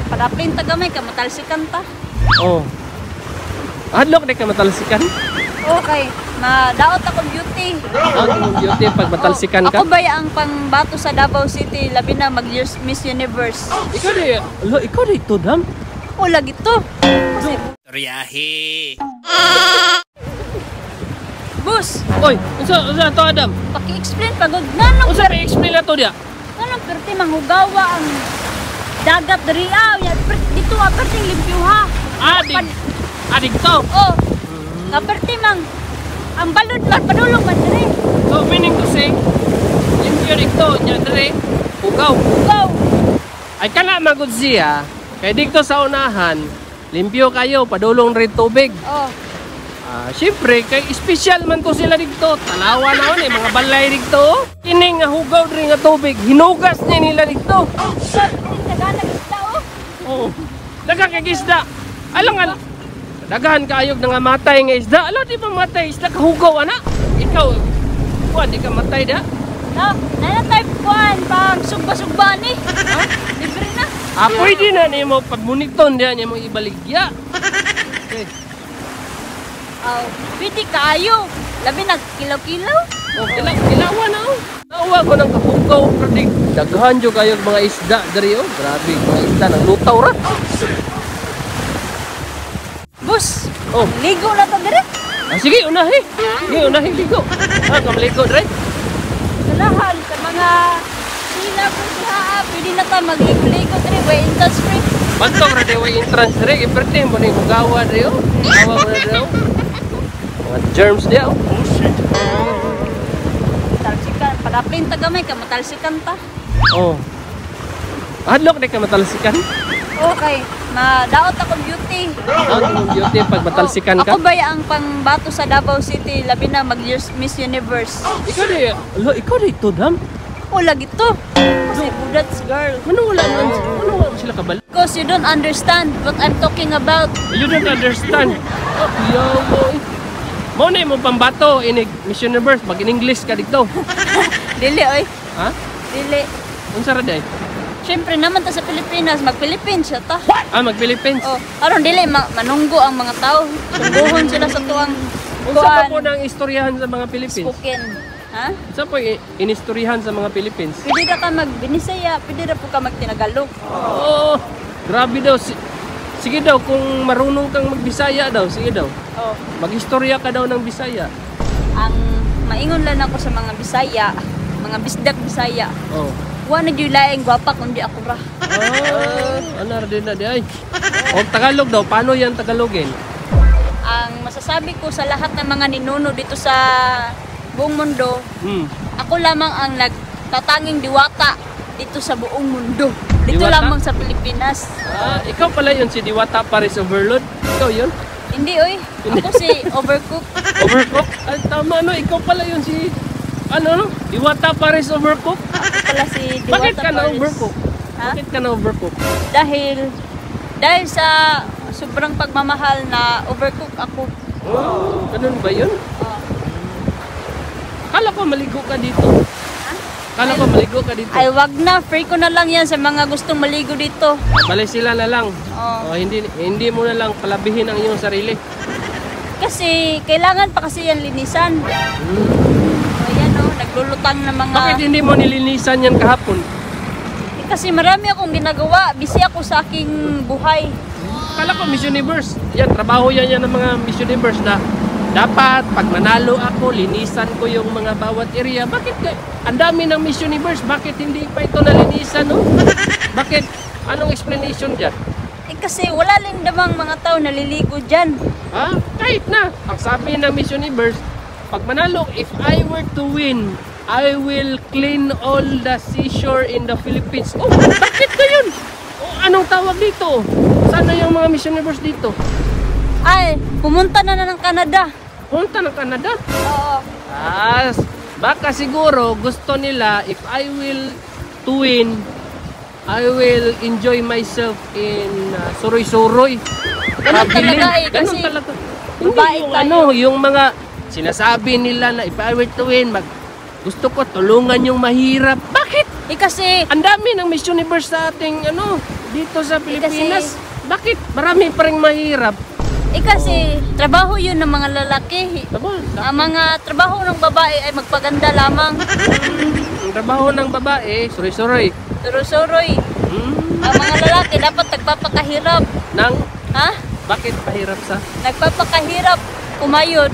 padaplin tagamay ka matalsikan ta. Oh. Hadlok di ka matalsikan? Okay, madaot ako beauty. Ang beauty pag matalsikan ka? Ako ba ang pangbato sa Davao City, labi na mag-Miss Universe? Ikaw di ito, dam? O, lagi to. Kasi, Riyahi. Bus, Oy, unsa to, Adam? paki-explain pagod. Nanong Unsa may explain na to dia? perti manghugawa ang dagat diri dito perting limpyo ha. Adik to. Oh. Nga perti mang ang balod man padulong man diri. So meaning to say, limpyo dito nya dire, ugaw. Go. Ay kana magud siya, kay dito sa unahan, limpyo kayo, padulong rin tubig. Oh. Siyempre, kay special man ko sila dito. Tanawa na ni mga balay dito. Kini nga hugaw rin nga tubig, hinugas niya nila dito. Naganagisda oh. Oh, nagkakagisda. Alangan, dagahan kaayog na nga matay nga isda. Alo, di ba matay isda kahugaw, ana? Ikaw, di ka matay da? No, nana type 1 pang sugba-sugba ni. Ha? Libre na. Pwede na ni mo pagmuniton diyan niya mo ibaligya. Okay. Pwede kayo. Labi na kilaw-kilaw. Oh, kilawan na oh. Nawa ko ng kahugaw, pradig. Daghan jo kayo mga isda dari oh. Grabe, mga isda nang lutaw ra. Bus, Oh, ligo na to dire. sige, unahi. Sige, unahi ligo. Kamaligo dire. Kalahan sa mga sila po siya. Pwede na ta magligo-ligo dire. Way entrance free. Bantong ra day way entrance dire, iperti mo ni hugawa dire oh. Hugawa mo na dire oh. Mga germs dia oh. Talsikan, padaplin tagamay ka matalsikan ta. Oh. Hadlok di ka matalsikan? Okay, madaot ako beauty. Ang beauty pag matalsikan ka? Ako ba ang pangbato sa Davao City, labi na mag-Miss Universe? Ikaw di ito, dam? O, lagi to. Kasi budats girl. Ano wala sila kabal? Because you don't understand what I'm talking about. You don't understand. Oh, yo, boy. Mo na mo pambato inig Miss Universe, mag-in-English ka dito. Dili, oy. Ha? Dili. Unsa ra day? Siyempre naman ta sa Pilipinas, mag-Philippines siya ta. Mag-Philippines. Oh, aron dili manunggo ang mga tao. Sumbuhon sila sa tuwang Unsa pa po nang istoryahan sa mga Philippines? spoken. Ha? Unsa po inistoryahan sa mga Philippines? Pwede na ka mag-Binisaya, pwede na po ka mag-Tinagalog. Oh, grabe daw. Sige daw, kung marunong kang magbisaya daw, sige daw. Oh, Mag-istorya ka daw ng Bisaya. ang maingon lang ako sa mga Bisaya, mga bisdak Bisaya. Oh. Wa na gyud laing gwapa kundi ako ra. Ano rin na di ay. O Tagalog daw, paano yan Tagalogin? Ang masasabi ko sa lahat ng mga ninuno dito sa buong mundo, ako lamang ang nagtatanging diwata dito sa buong mundo. Dito Diwata? lamang sa Pilipinas. Ikaw pala yun si Diwata Paris Overload? Ikaw yun? Hindi oy, ako si Overcook. Overcook? Ay tama no, ikaw pala yun si Diwata Paris Overcook? Ako pala si Diwata Bakit ka na Paris. overcook? Ha? Bakit ka na overcook? Dahil sa sobrang pagmamahal na overcook ako. Oh, ganun ba yun? Oh. Kala ko maligo ka dito. Kala ko maligo ka dito. Ay wag na, free ko na lang yan sa mga gustong maligo dito. Balay sila na lang. Oh. Hindi mo na lang palabihin ang iyong sarili. Kasi kailangan pa kasi yan linisan. Ayan o, naglulutang na mga... Bakit hindi mo nilinisan yan kahapon? Kasi marami akong ginagawa. Busy ako sa aking buhay. Kala ko Miss Universe. Yan, trabaho yan ng mga Miss Universe na dapat pag manalo ako, linisan ko yung mga bawat area. Bakit ang dami ng Miss Universe? Bakit hindi pa ito nalinisan, no? Bakit? Anong explanation dyan? Kasi wala lang damang mga tao naliligo dyan. Ha? Kahit na. Ang sabi ng Miss Universe, pag manalo, if I were to win, I will clean all the seashore in the Philippines. Oh, bakit ka yun? Oh, anong tawag dito? Sana yung mga Miss Universe dito? Ay, pumunta na ng Canada. Punta ng Canada? Oo. Baka siguro gusto nila if I will to win, I will enjoy myself in Suroy-Suroy. Ganun talaga eh, Ganun kasi talaga. babae Hindi yung mga sinasabi nila na if I were to win, gusto ko tulungan yung mahirap. Bakit? kasi, Ang dami ng Miss Universe sa ating dito sa Pilipinas. Bakit marami pa ring mahirap? kasi, trabaho yun ng mga lalaki. Tama. Ang mga trabaho ng babae ay magpaganda lamang. Ang trabaho ng babae, suroy-suroy. Surusuroy. Ang mga lalaki dapat nagpapakahirap. Nang Ha? bakit pahirap sa? Nagpapakahirap kumayod.